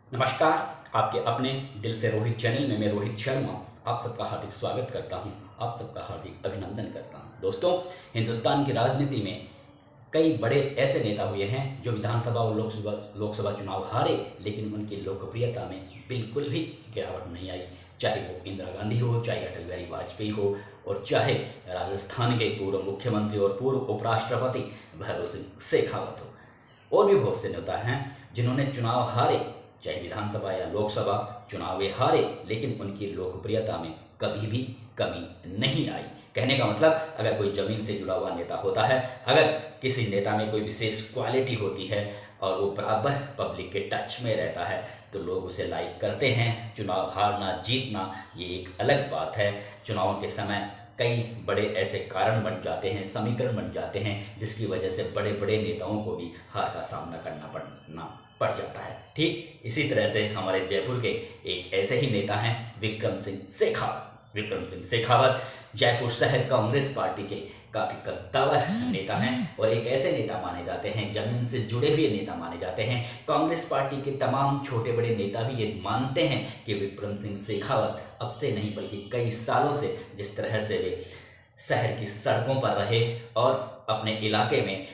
नमस्कार, आपके अपने दिल से रोहित चैनल में मैं रोहित शर्मा आप सबका हार्दिक स्वागत करता हूं, आप सबका हार्दिक अभिनंदन करता हूं। दोस्तों, हिंदुस्तान की राजनीति में कई बड़े ऐसे नेता हुए हैं जो विधानसभा और लोकसभा चुनाव हारे, लेकिन उनकी लोकप्रियता में बिल्कुल भी गिरावट नहीं आई। चाहे वो इंदिरा गांधी हो, चाहे अटल बिहारी वाजपेयी हो, और चाहे राजस्थान के पूर्व मुख्यमंत्री और पूर्व उपराष्ट्रपति भैरों सिंह शेखावत हो। और भी बहुत से नेता हैं जिन्होंने चुनाव हारे, चाहे विधानसभा या लोकसभा चुनाव वे हारे, लेकिन उनकी लोकप्रियता में कभी भी कमी नहीं आई। कहने का मतलब, अगर कोई जमीन से जुड़ा हुआ नेता होता है, अगर किसी नेता में कोई विशेष क्वालिटी होती है और वो बराबर पब्लिक के टच में रहता है, तो लोग उसे लाइक करते हैं। चुनाव हारना जीतना ये एक अलग बात है। चुनाव के समय कई बड़े ऐसे कारण बन जाते हैं, समीकरण बन जाते हैं, जिसकी वजह से बड़े बड़े नेताओं को भी हार का सामना करना पड़ जाता है। ठीक इसी तरह से हमारे जयपुर के एक ऐसे ही नेता हैं विक्रम सिंह शेखावत। विक्रम सिंह शेखावत जयपुर शहर कांग्रेस पार्टी के काफी कद्दावर नेता हैं और एक ऐसे नेता माने जाते हैं, जमीन से जुड़े हुए नेता माने जाते हैं। कांग्रेस पार्टी के तमाम छोटे बड़े नेता भी ये मानते हैं कि विक्रम सिंह शेखावत अब से नहीं बल्कि कई सालों से जिस तरह से वे शहर की सड़कों पर रहे और अपने इलाके में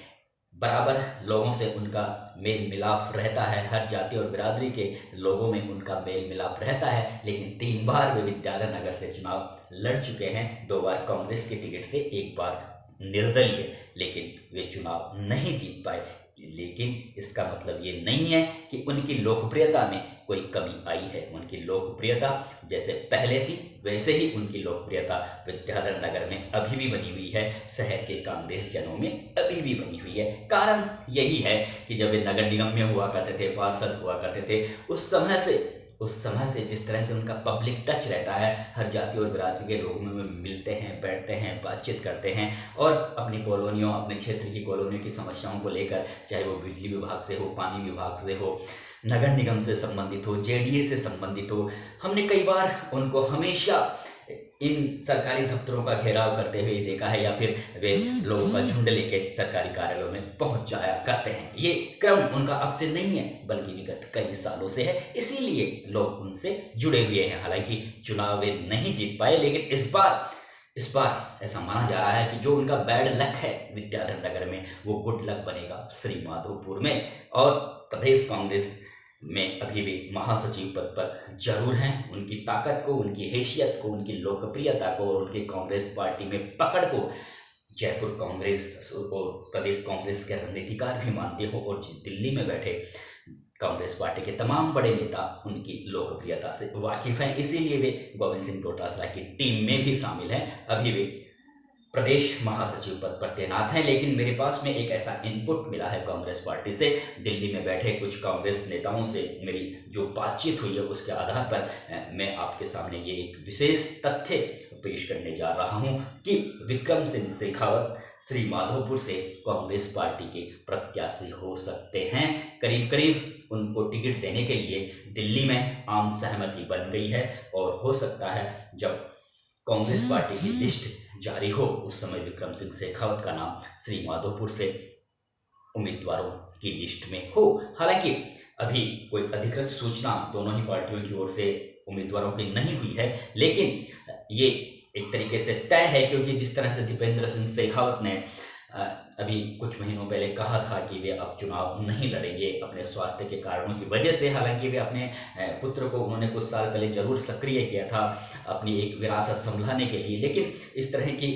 बराबर लोगों से उनका मेल मिलाप रहता है, हर जाति और बिरादरी के लोगों में उनका मेल मिलाप रहता है, लेकिन 3 बार वे विद्याधर नगर से चुनाव लड़ चुके हैं। 2 बार कांग्रेस की टिकट से, 1 बार निर्दलीय, लेकिन वे चुनाव नहीं जीत पाए। लेकिन इसका मतलब ये नहीं है कि उनकी लोकप्रियता में कोई कमी आई है। उनकी लोकप्रियता जैसे पहले थी वैसे ही उनकी लोकप्रियता विद्याधर नगर में अभी भी बनी हुई है, शहर के कांग्रेस जनों में अभी भी बनी हुई है। कारण यही है कि जब वे नगर निगम में हुआ करते थे, पार्षद हुआ करते थे, उस समय से जिस तरह से उनका पब्लिक टच रहता है, हर जाति और बिरादरी के लोगों में मिलते हैं, बैठते हैं, बातचीत करते हैं और अपनी कॉलोनियों, अपने क्षेत्र की कॉलोनियों की समस्याओं को लेकर, चाहे वो बिजली विभाग से हो, पानी विभाग से हो, नगर निगम से संबंधित हो, जेडीए से संबंधित हो, हमने कई बार उनको हमेशा इन सरकारी दफ्तरों का घेराव करते हुए देखा है, या फिर वे लोगों का झुंड लेके सरकारी कार्यालयों में पहुंच जाया करते हैं। ये क्रम उनका अब से नहीं है बल्कि विगत कई सालों से है, इसीलिए लोग उनसे जुड़े हुए हैं। हालांकि चुनाव वे नहीं जीत पाए, लेकिन इस बार ऐसा माना जा रहा है कि जो उनका बैड लक है विद्याधर नगर में, वो गुड लक बनेगा श्री माधोपुर में। और प्रदेश कांग्रेस में अभी भी महासचिव पद पर जरूर हैं। उनकी ताकत को, उनकी हैसियत को, उनकी लोकप्रियता को और उनकी कांग्रेस पार्टी में पकड़ को जयपुर कांग्रेस और प्रदेश कांग्रेस के रणनीतिकार भी मानते हो, और दिल्ली में बैठे कांग्रेस पार्टी के तमाम बड़े नेता उनकी लोकप्रियता से वाकिफ हैं। इसीलिए वे गोविंद सिंह डोटासरा की टीम में भी शामिल हैं। अभी वे प्रदेश महासचिव पद पर तैनात हैं, लेकिन मेरे पास में एक ऐसा इनपुट मिला है कांग्रेस पार्टी से, दिल्ली में बैठे कुछ कांग्रेस नेताओं से मेरी जो बातचीत हुई है उसके आधार पर मैं आपके सामने ये एक विशेष तथ्य पेश करने जा रहा हूं कि विक्रम सिंह शेखावत श्री माधोपुर से कांग्रेस पार्टी के प्रत्याशी हो सकते हैं। करीब करीब उनको टिकट देने के लिए दिल्ली में आम सहमति बन गई है, और हो सकता है जब कांग्रेस पार्टी की लिस्ट जारी हो उस समय विक्रम सिंह शेखावत का नाम श्री माधोपुर से उम्मीदवारों की लिस्ट में हो। हालांकि अभी कोई अधिकृत सूचना दोनों ही पार्टियों की ओर से उम्मीदवारों की नहीं हुई है, लेकिन ये एक तरीके से तय है, क्योंकि जिस तरह से दीपेंद्र सिंह शेखावत ने अभी कुछ महीनों पहले कहा था कि वे अब चुनाव नहीं लड़ेंगे अपने स्वास्थ्य के कारणों की वजह से। हालांकि वे अपने पुत्र को उन्होंने कुछ साल पहले जरूर सक्रिय किया था अपनी एक विरासत संभालने के लिए, लेकिन इस तरह की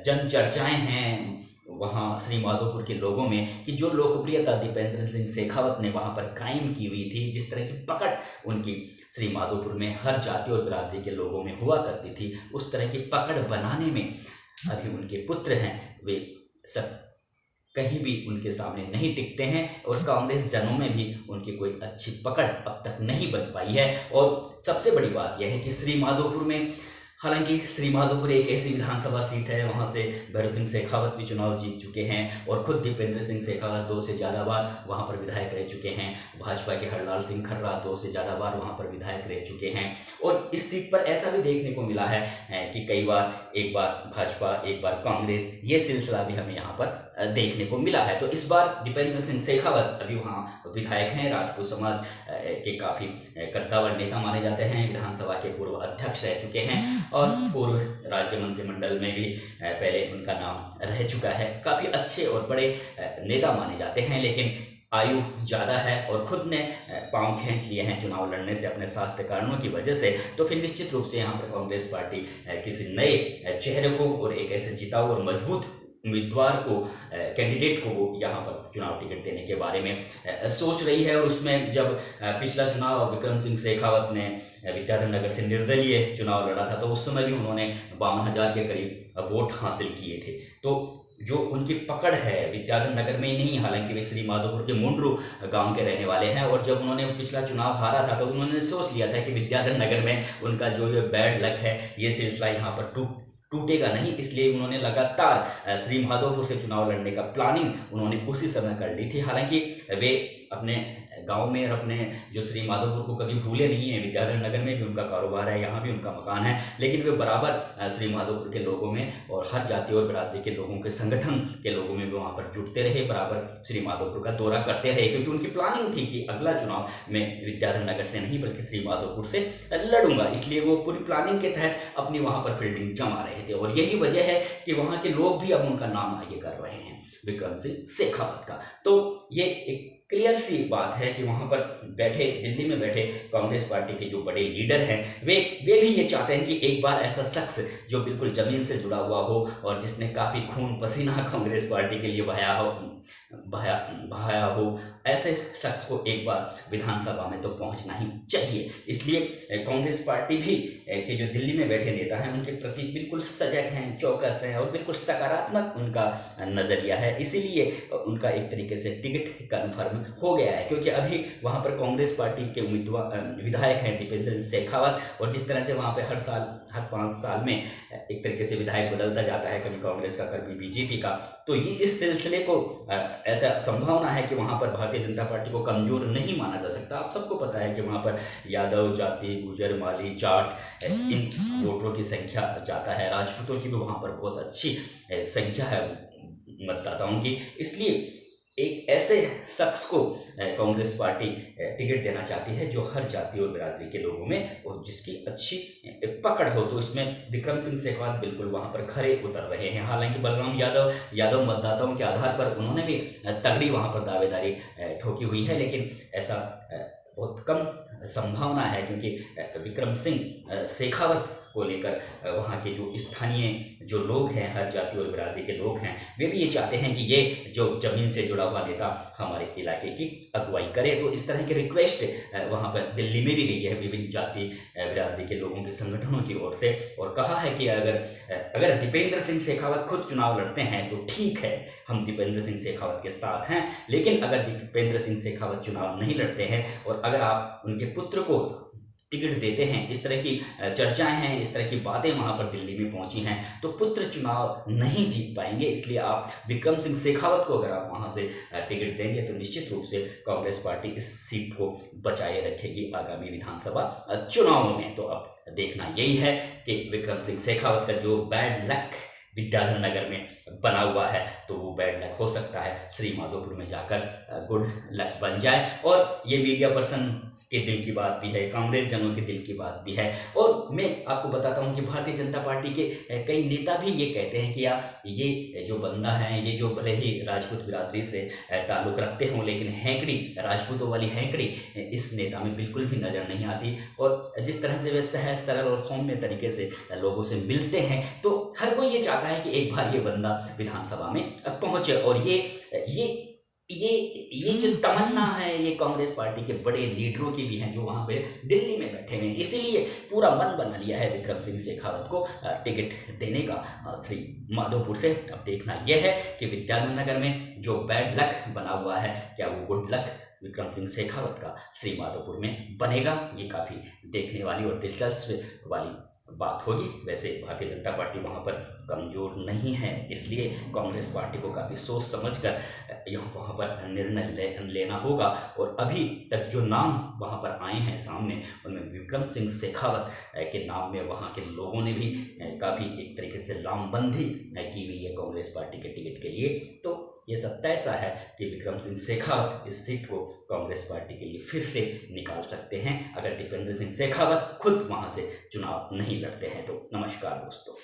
जन चर्चाएं हैं वहाँ श्री माधोपुर के लोगों में कि जो लोकप्रियता दीपेंद्र सिंह शेखावत ने वहाँ पर कायम की हुई थी, जिस तरह की पकड़ उनकी श्री माधोपुर में हर जाति और बिरादरी के लोगों में हुआ करती थी, उस तरह की पकड़ बनाने में अभी उनके पुत्र हैं, वे सब कहीं भी उनके सामने नहीं टिकते हैं, और कांग्रेस जनों में भी उनकी कोई अच्छी पकड़ अब तक नहीं बन पाई है। और सबसे बड़ी बात यह है कि श्री माधोपुर में हालांकि श्री माधोपुर एक ऐसी विधानसभा सीट है, वहां से भैरव सिंह शेखावत भी चुनाव जीत चुके हैं और खुद दीपेंद्र सिंह शेखावत 2 से ज़्यादा बार वहां पर विधायक रह चुके हैं। भाजपा के हरलाल सिंह खर्रा 2 से ज़्यादा बार वहां पर विधायक रह चुके हैं। और इस सीट पर ऐसा भी देखने को मिला है कि कई बार, एक बार भाजपा एक बार कांग्रेस, ये सिलसिला भी हमें यहाँ पर देखने को मिला है। तो इस बार दीपेंद्र सिंह शेखावत अभी वहाँ विधायक हैं, राजपूत समाज के काफ़ी कद्दावर नेता माने जाते हैं, विधानसभा के पूर्व अध्यक्ष रह चुके हैं और पूर्व राज्य मंत्रिमंडल में भी पहले उनका नाम रह चुका है। काफ़ी अच्छे और बड़े नेता माने जाते हैं, लेकिन आयु ज़्यादा है और खुद ने पांव खींच लिए हैं चुनाव लड़ने से अपने स्वास्थ्य कारणों की वजह से। तो फिर निश्चित रूप से यहाँ पर कांग्रेस पार्टी किसी नए चेहरे को और एक ऐसे जिताऊ और मजबूत उम्मीदवार को, कैंडिडेट को वो यहाँ पर चुनाव टिकट देने के बारे में सोच रही है। और उसमें जब पिछला चुनाव विक्रम सिंह शेखावत ने विद्याधर नगर से निर्दलीय चुनाव लड़ा था, तो उस समय भी उन्होंने 52,000 के करीब वोट हासिल किए थे। तो जो उनकी पकड़ है विद्याधर नगर में ही नहीं, हालांकि वे श्री माधोपुर के मुंड्रू गांव के रहने वाले हैं, और जब उन्होंने पिछला चुनाव हारा था तो उन्होंने सोच लिया था कि विद्याधर नगर में उनका जो ये बैड लक है, ये सिलसिला यहाँ पर टूटेगा नहीं, इसलिए उन्होंने लगातार श्री माधोपुर से चुनाव लड़ने का प्लानिंग उन्होंने उसी समय कर ली थी। हालांकि वे अपने गांव में और अपने जो श्री माधोपुर को कभी भूले नहीं है। विद्याधर नगर में भी उनका कारोबार है, यहाँ भी उनका मकान है, लेकिन वे बराबर श्री माधोपुर के लोगों में और हर जाति और बिरादरी के लोगों के संगठन के लोगों में भी वहाँ पर जुटते रहे, बराबर श्री माधोपुर का दौरा करते रहे, क्योंकि उनकी प्लानिंग थी कि अगला चुनाव में विद्याधर नगर से नहीं बल्कि श्री माधोपुर से लड़ूंगा। इसलिए वो पूरी प्लानिंग के तहत अपनी वहाँ पर फील्डिंग जमा रहे थे और यही वजह है कि वहाँ के लोग भी अब उनका नाम आगे कर रहे हैं, विक्रम सिंह शेखावत का। तो ये एक क्लियर सी बात है कि वहाँ पर बैठे, दिल्ली में बैठे कांग्रेस पार्टी के जो बड़े लीडर हैं वे भी ये चाहते हैं कि एक बार ऐसा शख्स जो बिल्कुल ज़मीन से जुड़ा हुआ हो और जिसने काफ़ी खून पसीना कांग्रेस पार्टी के लिए बहाया हो, ऐसे शख्स को एक बार विधानसभा में तो पहुँचना ही चाहिए। इसलिए कांग्रेस पार्टी भी के जो दिल्ली में बैठे नेता हैं उनके प्रति बिल्कुल सजग हैं, चौकस हैं और बिल्कुल सकारात्मक उनका नज़रिया है। इसीलिए उनका एक तरीके से टिकट कन्फर्म हो गया है, क्योंकि अभी वहाँ पर कांग्रेस पार्टी के उम्मीदवार विधायक हैं दीपेंद्र सिंह शेखावत, और जिस तरह से वहाँ पे हर 5 साल में एक तरीके से विधायक बदलता जाता है, कभी कांग्रेस का कभी बीजेपी का, तो ये इस सिलसिले को ऐसा संभावना है कि वहाँ पर भारतीय जनता पार्टी को कमज़ोर नहीं माना जा सकता। आप सबको पता है कि वहाँ पर यादव जाति, गुजर, माली, जाट इन वोटरों की संख्या ज़्यादा है, राजपूतों की भी वहाँ पर बहुत अच्छी संख्या है मतदाताओं की। इसलिए एक ऐसे शख्स को कांग्रेस पार्टी टिकट देना चाहती है जो हर जाति और बिरादरी के लोगों में और जिसकी अच्छी पकड़ हो। तो इसमें विक्रम सिंह शेखावत बिल्कुल वहां पर खरे उतर रहे हैं। हालांकि बलराम यादव मतदाताओं के आधार पर उन्होंने भी तगड़ी वहां पर दावेदारी ठोकी हुई है, लेकिन ऐसा बहुत कम संभावना है, क्योंकि विक्रम सिंह शेखावत को लेकर वहाँ के जो स्थानीय जो लोग हैं, हर जाति और बिरादरी के लोग हैं, वे भी ये चाहते हैं कि ये जो ज़मीन से जुड़ा हुआ नेता हमारे इलाके की अगुवाई करे। तो इस तरह की रिक्वेस्ट वहाँ पर दिल्ली में भी गई है विभिन्न जाति बिरादरी के लोगों के संगठनों की ओर से, और कहा है कि अगर दीपेंद्र सिंह शेखावत खुद चुनाव लड़ते हैं तो ठीक है, हम दीपेंद्र सिंह शेखावत के साथ हैं, लेकिन अगर दीपेंद्र सिंह शेखावत चुनाव नहीं लड़ते हैं और अगर आप उनके पुत्र को टिकट देते हैं, इस तरह की चर्चाएं हैं, इस तरह की बातें वहां पर दिल्ली में पहुंची हैं, तो पुत्र चुनाव नहीं जीत पाएंगे। इसलिए आप विक्रम सिंह शेखावत को अगर आप वहां से टिकट देंगे तो निश्चित रूप से कांग्रेस पार्टी इस सीट को बचाए रखेगी आगामी विधानसभा चुनावों में। तो अब देखना यही है कि विक्रम सिंह शेखावत का जो बैड लक विद्याधर नगर में बना हुआ है, तो वो बैड लक हो सकता है श्री माधोपुर में जाकर गुड लक बन जाए। और ये मीडिया पर्सन के दिल की बात भी है, कांग्रेस जनों के दिल की बात भी है। और मैं आपको बताता हूँ कि भारतीय जनता पार्टी के कई नेता भी ये कहते हैं कि यार ये जो बंदा है, ये जो भले ही राजपूत बिरादरी से ताल्लुक़ रखते हों, लेकिन हैंकड़ी, राजपूतों वाली हैंकड़ी इस नेता में बिल्कुल भी नज़र नहीं आती। और जिस तरह से वे सहज सरल और सौम्य तरीके से लोगों से मिलते हैं, तो हर कोई ये चाहता है कि एक बार ये बंदा विधानसभा में पहुँचे। और ये जो तमन्ना है ये कांग्रेस पार्टी के बड़े लीडरों की भी हैं जो वहाँ पे दिल्ली में बैठे हुए हैं। इसीलिए पूरा मन बना लिया है विक्रम सिंह शेखावत को टिकट देने का श्री माधोपुर से। अब देखना यह है कि विद्याधर नगर में जो बैड लक बना हुआ है, क्या वो गुड लक विक्रम सिंह शेखावत का श्री माधोपुर में बनेगा। ये काफ़ी देखने वाली और दिलचस्प वाली बात होगी। वैसे भारतीय जनता पार्टी वहाँ पर कमज़ोर नहीं है, इसलिए कांग्रेस पार्टी को काफ़ी सोच समझकर वहाँ पर निर्णय लेना होगा। और अभी तक जो नाम वहाँ पर आए हैं सामने, उनमें विक्रम सिंह शेखावत के नाम में वहाँ के लोगों ने भी काफ़ी एक तरीके से लामबंदी की हुई है कांग्रेस पार्टी के टिकट के लिए। तो ये सब तय सा है कि विक्रम सिंह शेखावत इस सीट को कांग्रेस पार्टी के लिए फिर से निकाल सकते हैं, अगर दीपेंद्र सिंह शेखावत खुद वहां से चुनाव नहीं लड़ते हैं तो। नमस्कार दोस्तों।